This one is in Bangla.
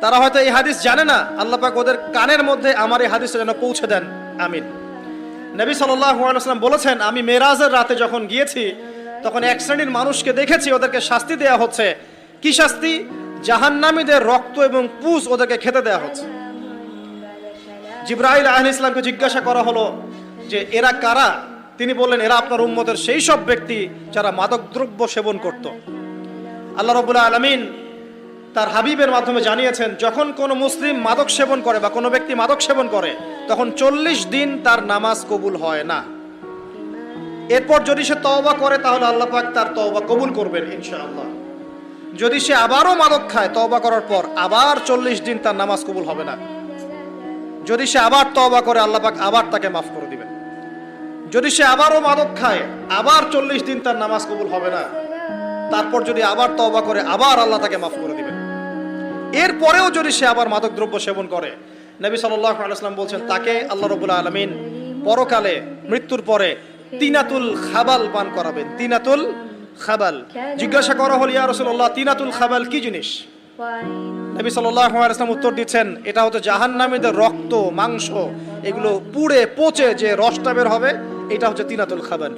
তারা হয়তো এই হাদিস জানে না, আল্লাহ পাক ওদের কানের মধ্যে আমার এই হাদিসটা যেন পৌঁছে দেন, আমিন। নবী সাল্লাল্লাহু আলাইহি ওয়াসাল্লাম বলেছেন, আমি মেরাজের রাতে যখন গিয়েছি তখন এক শ্রেণীর মানুষকে দেখেছি, ওদেরকে শাস্তি দেয়া হচ্ছে। কি শাস্তি? জাহান্নামীদের রক্ত এবং পুজ ওদেরকে খেতে দেয়া হচ্ছে। জিবরাইল আলাইহিস সালামকে জিজ্ঞাসা করা হলো যে এরা কারা? তিনি বললেন, এরা আপনার উম্মতের সেই সব ব্যক্তি যারা মাদকদ্রব্য সেবন করত। আল্লাহ রাব্বুল আলামিন তার হাবিবের মাধ্যমে জানিয়েছেন, যখন কোনো মুসলিম মাদক সেবন করে বা কোনো ব্যক্তি মাদক সেবন করে তখন 40 দিন তার নামাজ কবুল হয় না। এরপর যদি সে তওবা করে তাহলে আল্লাহ পাক তার তওবা কবুল করবেন ইনশাআল্লাহ। যদি সে আবারও মাদক খায় তওবা করার পর, আবার 40 দিন তার নামাজ কবুল হবে না। যদি সে আবার তওবা করে আল্লাহ পাক আবার তাকে মাফ করে দিবেন। যদি সে আবারও মাদক খায় আবার 40 দিন তার নামাজ কবুল হবে না। তারপর যদি আবার তওবা করে আবার আল্লাহ তাকে মাফ করে দিবেন। এরপরেও যদি সে আবার মাদক দ্রব্য সেবন করে, নবী সাল্লাল্লাহু আলাইহি ওয়াসাল্লাম বলছেন তাকে আল্লাহ রাব্বুল আলামিন পরকালে মৃত্যুর পরে তিনাতুল খাবাল পান করাবেন। তিনাতুল খাবাল। জিজ্ঞাসা করা হল, ইয়া রাসূলুল্লাহ, তিনাতুল খাবাল কি জিনিস? নবী সাল্লাল্লাহু আলাইহি ওয়াসাল্লাম উত্তর দিচ্ছেন, এটা হচ্ছে জাহান্নামীদের রক্ত, মাংস, এগুলো পুড়ে পচে যে রসটা বের হবে, এটা হচ্ছে তিনাতুল খাবাল।